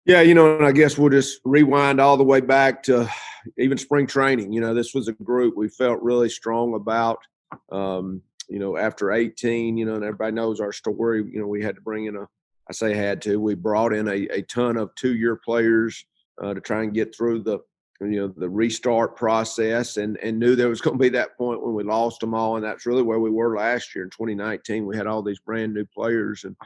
Yeah, and I guess we'll just rewind all the way back to even spring training. This was a group we felt really strong about. After 18, and everybody knows our story. We had to bring in I say had to, we brought in a ton of 2-year players to try and get through the restart process, and knew there was going to be that point when we lost them all. And that's really where we were last year in 2019. We had all these brand new players, and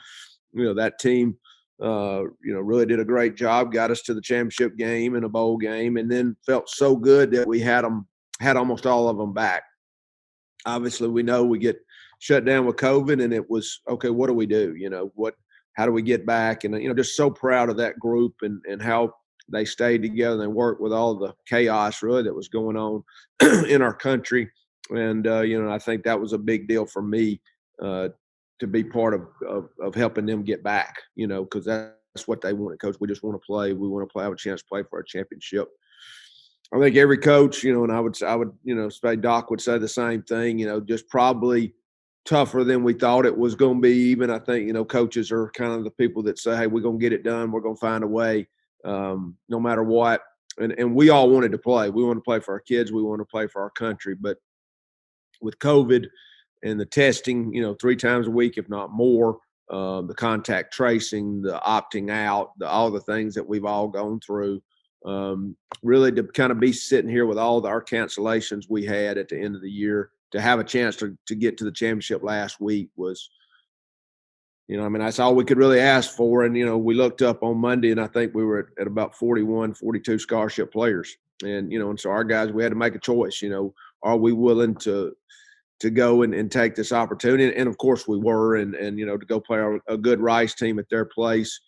that team really did a great job, got us to the championship game and a bowl game, and then felt so good that we had almost all of them back. Obviously, we know we get shut down with COVID, and it was okay. What do we do? How do we get back? And just so proud of that group and how they stayed together and worked with all the chaos really that was going on in our country. And I think that was a big deal for me. To be part of helping them get back, because that's what they wanted. Coach, we just want to play. We want to play, have a chance to play for a championship. I think every coach, and I would, say Doc would say the same thing. Just probably tougher than we thought it was going to be. Even I think coaches are kind of the people that say, "Hey, we're going to get it done. We're going to find a way, no matter what." And we all wanted to play. We want to play for our kids. We want to play for our country. But with COVID and the testing, 3 times a week, if not more, the contact tracing, the opting out, all the things that we've all gone through, really to kind of be sitting here with all our cancellations we had at the end of the year, to have a chance to get to the championship last week was, that's all we could really ask for. And, we looked up on Monday, and I think we were at about 41, 42 scholarship players. And, and so our guys, we had to make a choice, are we willing to go and take this opportunity? And of course we were, and to go play a good Rice team at their place.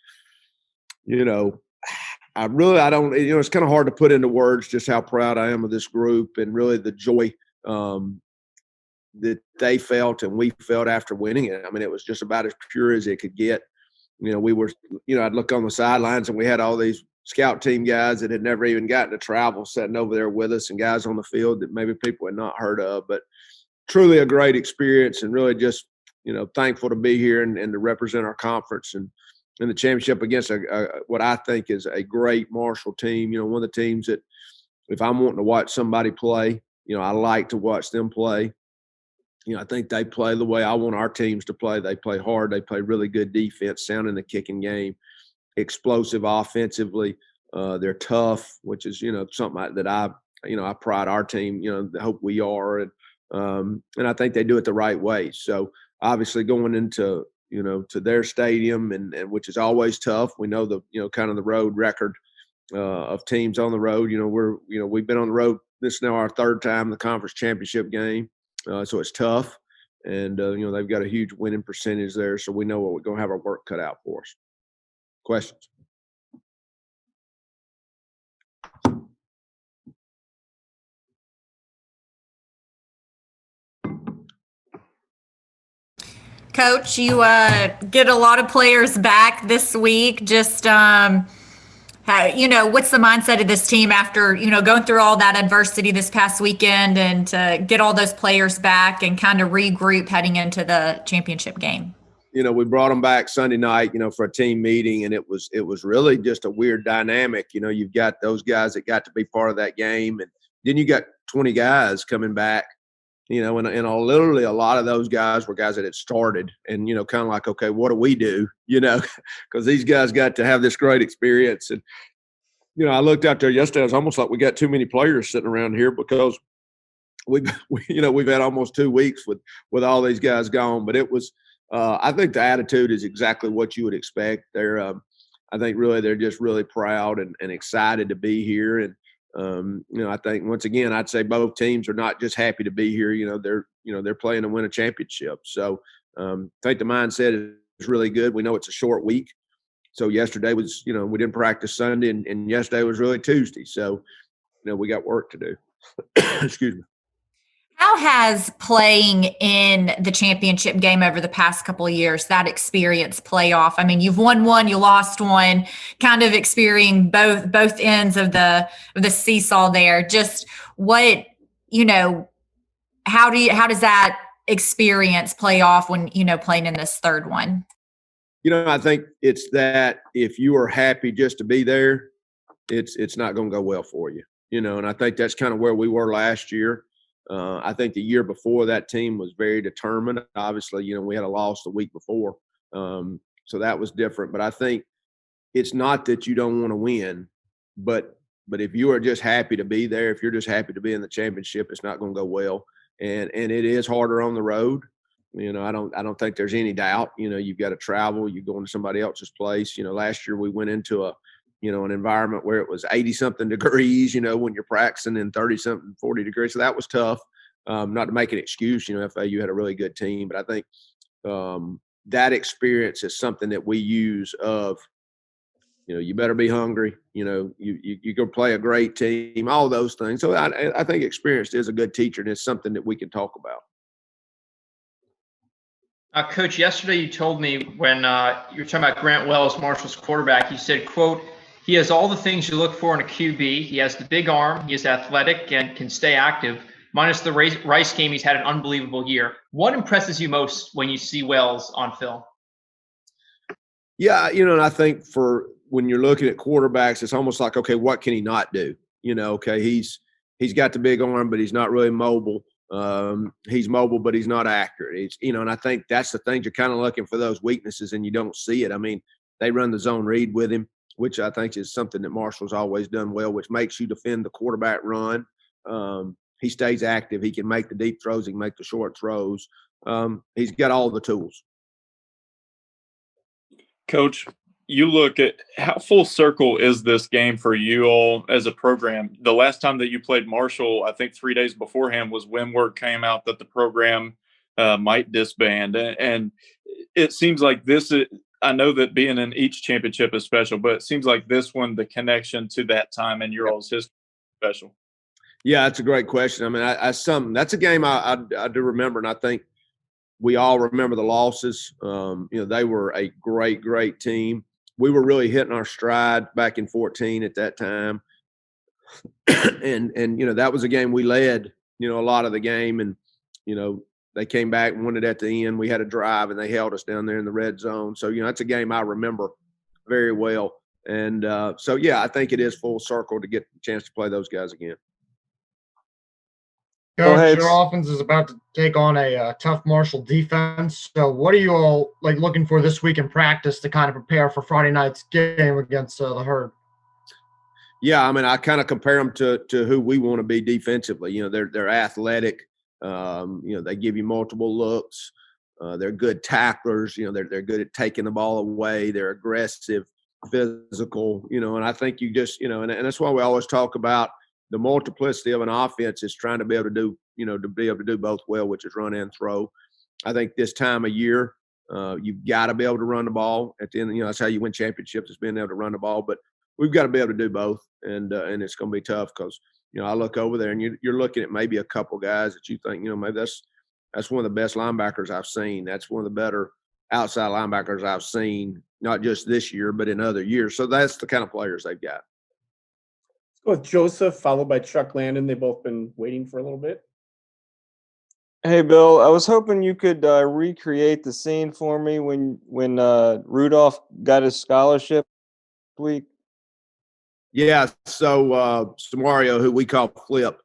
I don't, it's kind of hard to put into words just how proud I am of this group, and really the joy that they felt and we felt after winning it. I mean, it was just about as pure as it could get. We were, I'd look on the sidelines, and we had all these scout team guys that had never even gotten to travel sitting over there with us, and guys on the field that maybe people had not heard of. But truly a great experience, and really just, thankful to be here and to represent our conference and in the championship against what I think is a great Marshall team. One of the teams that if I'm wanting to watch somebody play, I like to watch them play. I think they play the way I want our teams to play. They play hard. They play really good defense, sound in the kicking game, explosive offensively. They're tough, which is, something that I pride our team, I hope we are. And I think they do it the right way. So obviously going into, to their stadium, and which is always tough. We know the, kind of the road record of teams on the road. We've been on the road. This is now our 3rd time in the conference championship game. So it's tough. And, they've got a huge winning percentage there. So we know we're going to have our work cut out for us. Questions? Coach, you get a lot of players back this week. Just, what's the mindset of this team after, going through all that adversity this past weekend, and to get all those players back and kind of regroup heading into the championship game? We brought them back Sunday night, for a team meeting, and it was really just a weird dynamic. You've got those guys that got to be part of that game, and then you got 20 guys coming back. And literally a lot of those guys were guys that had started, and, kind of like, okay, what do we do? Because these guys got to have this great experience. And, I looked out there yesterday, it was almost like we got too many players sitting around here, because we've had almost 2 weeks with all these guys gone. But it was, I think the attitude is exactly what you would expect. I think really they're just really proud and excited to be here. And, I think once again, I'd say both teams are not just happy to be here. They're playing to win a championship. So I think the mindset is really good. We know it's a short week. So yesterday was, we didn't practice Sunday, and yesterday was really Tuesday. So, we got work to do. Excuse me. How has playing in the championship game over the past couple of years, that experience playoff? I mean, you've won one, you lost one, kind of experiencing both ends of the seesaw there. Just what, how does that experience play off when, playing in this third one? I think it's that if you are happy just to be there, it's not going to go well for you. And I think that's kind of where we were last year. I think the year before that team was very determined. Obviously, we had a loss the week before, so that was different. But I think it's not that you don't want to win, but if you are just happy to be there, if you're just happy to be in the championship, it's not going to go well. And it is harder on the road. I don't think there's any doubt. You've got to travel. You go into somebody else's place. Last year we went into an environment where it was 80 something degrees. When you're practicing in 30 something, 40 degrees. So that was tough. Not to make an excuse. FAU had a really good team, but I think that experience is something that we use of. You better be hungry. You go play a great team, all those things. So I think experience is a good teacher, and it's something that we can talk about. Coach, yesterday you told me when you were talking about Grant Wells, Marshall's quarterback, you said, quote, he has all the things you look for in a QB. He has the big arm. He is athletic and can stay active. Minus the Rice game, he's had an unbelievable year. What impresses you most when you see Wells on film? Yeah, and I think when you're looking at quarterbacks, it's almost like, okay, what can he not do? Okay, he's got the big arm, but he's not really mobile. He's mobile, but he's not accurate. And I think that's the thing. You're kind of looking for those weaknesses, and you don't see it. I mean, they run the zone read with him, which I think is something that Marshall's always done well, which makes you defend the quarterback run. He stays active. He can make the deep throws. He can make the short throws. He's got all the tools. Coach, you look at how full circle is this game for you all as a program? The last time that you played Marshall, I think 3 days beforehand, was when word came out that the program might disband. And it seems like I know that being in each championship is special, but it seems like this one, the connection to that time in your all's history is special. Yeah, that's a great question. I mean, that's a game I do remember, and I think we all remember the losses. They were a great, great team. We were really hitting our stride back in 14 at that time. and that was a game we led, a lot of the game. And, they came back and won it at the end. We had a drive, and they held us down there in the red zone. So, that's a game I remember very well. And so, yeah, I think it is full circle to get the chance to play those guys again. Coach, your offense is about to take on a tough Marshall defense. So what are you all looking for this week in practice to kind of prepare for Friday night's game against the Herd? Yeah, I mean, I kind of compare them to who we want to be defensively. They're athletic. They give you multiple looks. They're good tacklers. They're good at taking the ball away. They're aggressive, physical. And I think you just, and that's why we always talk about the multiplicity of an offense is trying to be able to do, to be able to do both well, which is run and throw. I think this time of year, you've got to be able to run the ball. At the end, that's how you win championships, is being able to run the ball. But we've got to be able to do both, and it's going to be tough because I look over there and you're looking at maybe a couple guys that you think maybe that's one of the best linebackers I've seen. That's one of the better outside linebackers I've seen, not just this year but in other years. So that's the kind of players they've got. With Joseph, followed by Chuck Landon. They've both been waiting for a little bit. Hey, Bill, I was hoping you could recreate the scene for me when Rudolph got his scholarship week. Yeah, so Mario, who we call Flip,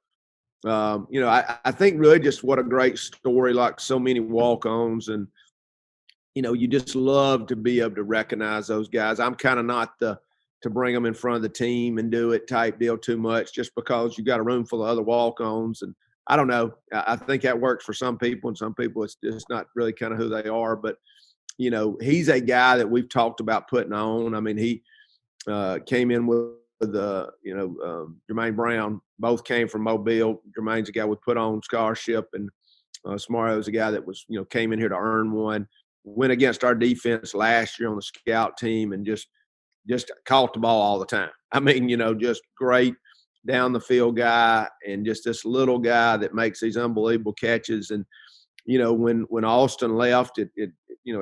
I think really just what a great story, like so many walk-ons, and, you just love to be able to recognize those guys. I'm kind of not to bring them in front of the team and do it type deal too much, just because you got a room full of other walk-ons. And I don't know, I think that works for some people, and some people it's just not really kind of who they are. But, he's a guy that we've talked about putting on. I mean, he came in with Jermaine Brown, both came from Mobile. Jermaine's a guy we put on scholarship, and Smario's a guy that was, came in here to earn one. Went against our defense last year on the scout team and just caught the ball all the time. I mean, just great down the field guy, and just this little guy that makes these unbelievable catches. And, when Austin left, it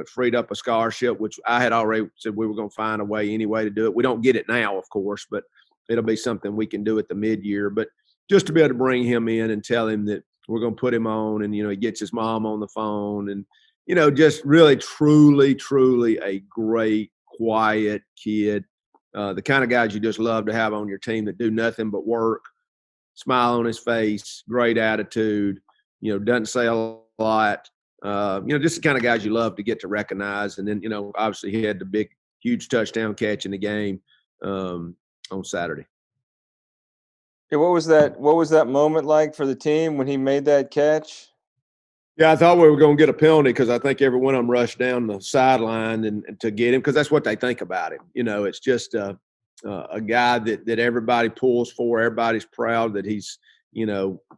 freed up a scholarship, which I had already said we were going to find a way anyway to do it. We don't get it now, of course, but it'll be something we can do at the mid-year. But just to be able to bring him in and tell him that we're going to put him on, and, he gets his mom on the phone, and, just really, truly a great, quiet kid. The kind of guys you just love to have on your team that do nothing but work, smile on his face, great attitude, doesn't say a lot. Just the kind of guys you love to get to recognize. And then, obviously he had the big, huge touchdown catch in the game on Saturday. Yeah, what was that moment like for the team when he made that catch? Yeah, I thought we were going to get a penalty because I think every one of them rushed down the sideline and to get him because that's what they think about him. It's just a guy that everybody pulls for. Everybody's proud that he's,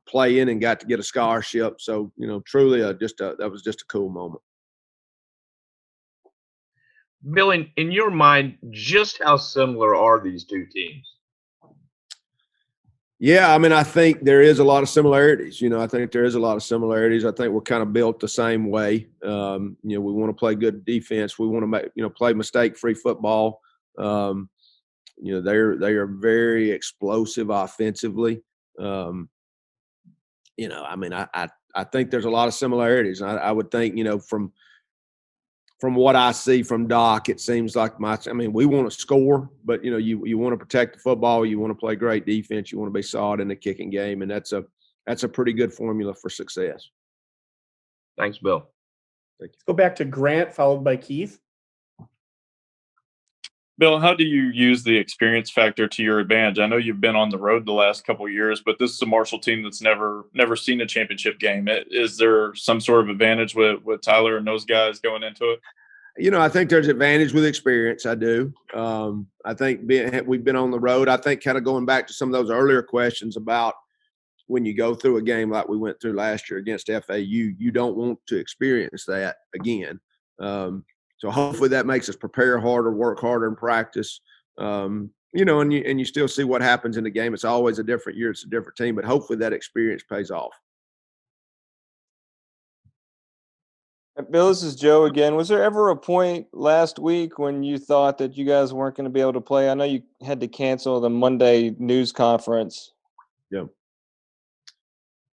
playing and got to get a scholarship. So, truly that was just a cool moment. Bill, in your mind, just how similar are these two teams? Yeah, I think there is a lot of similarities. I think there is a lot of similarities. I think we're kind of built the same way. We want to play good defense. We want to play mistake-free football. They are very explosive offensively. I think there's a lot of similarities. I would think, from what I see from Doc, it seems like we want to score, but you want to protect the football, you want to play great defense, you want to be solid in the kicking game, and that's a pretty good formula for success. Thanks, Bill. Let's go back to Grant, followed by Keith. Bill, how do you use the experience factor to your advantage? I know you've been on the road the last couple of years, but this is a Marshall team that's never seen a championship game. Is there some sort of advantage with Tyler and those guys going into it? I think there's advantage with experience. I do. I think we've been on the road. I think kind of going back to some of those earlier questions about when you go through a game like we went through last year against FAU, you don't want to experience that again. So hopefully that makes us prepare harder, work harder in practice. And you still see what happens in the game. It's always a different year. It's a different team, but hopefully that experience pays off. Bill, this is Joe again. Was there ever a point last week when you thought that you guys weren't going to be able to play? I know you had to cancel the Monday news conference. Yeah.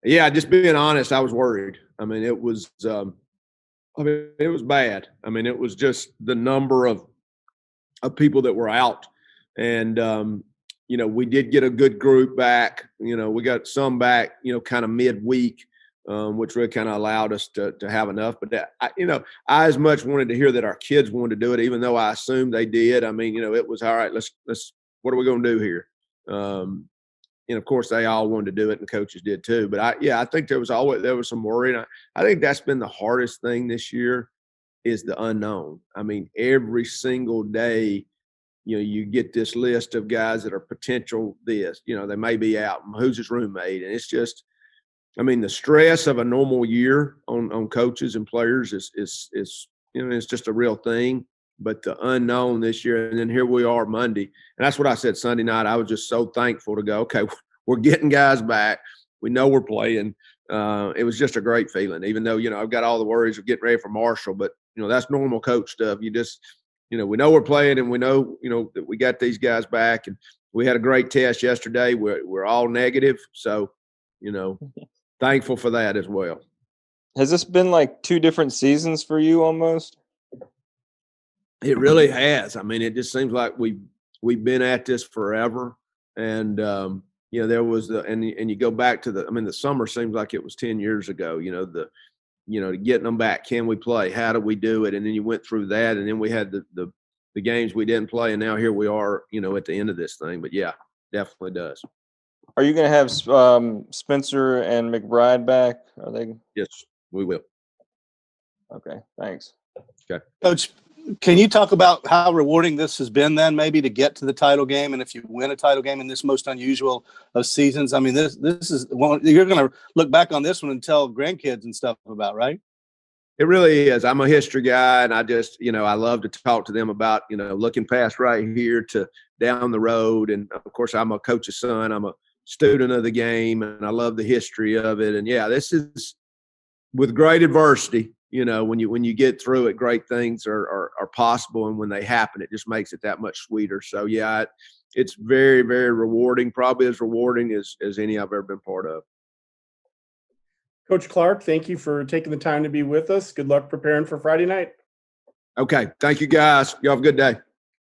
Yeah, just being honest, I was worried. It was it was bad. It was just the number of people that were out. And we did get a good group back. We got some back, kind of midweek. Which really kind of allowed us to have enough. But I as much wanted to hear that our kids wanted to do it, even though I assumed they did. It was all right. Let's. What are we going to do here? And of course, they all wanted to do it, and the coaches did too. But I think there was some worry. And I think that's been the hardest thing this year is the unknown. Every single day, you get this list of guys that are potential this. They may be out. Who's his roommate? And it's just. The stress of a normal year on coaches and players is it's just a real thing. But the unknown this year, and then here we are Monday, and that's what I said Sunday night. I was just so thankful to go. Okay, we're getting guys back. We know we're playing. It was just a great feeling, even though I've got all the worries of getting ready for Marshall. But that's normal coach stuff. You just we know we're playing, and we know that we got these guys back, and we had a great test yesterday. We're all negative, so thankful for that as well. Has this been like two different seasons for you almost? It really has. It just seems like we've been at this forever. And there was and you go back to the summer seems like it was 10 years ago, getting them back. Can we play? How do we do it? And then you went through that, and then we had the games we didn't play, and now here we are, at the end of this thing. But yeah, definitely does. Are you going to have Spencer and McBride back? Are they? Yes, we will. Okay, thanks. Okay. Coach, can you talk about how rewarding this has been then, maybe to get to the title game, and if you win a title game in this most unusual of seasons? This is one you're going to look back on this one and tell grandkids and stuff about, right? It really is. I'm a history guy, and I just, I love to talk to them about, looking past right here to down the road. And of course, I'm a coach's son. I'm a student of the game, and I love the history of it. And yeah, this is with great adversity. When you get through it, great things are possible, and when they happen, it just makes it that much sweeter. So yeah, it's very, very rewarding. Probably as rewarding as any I've ever been part of. Coach Clark, thank you for taking the time to be with us. Good luck preparing for Friday night. Okay. Thank you, guys. You have a good day.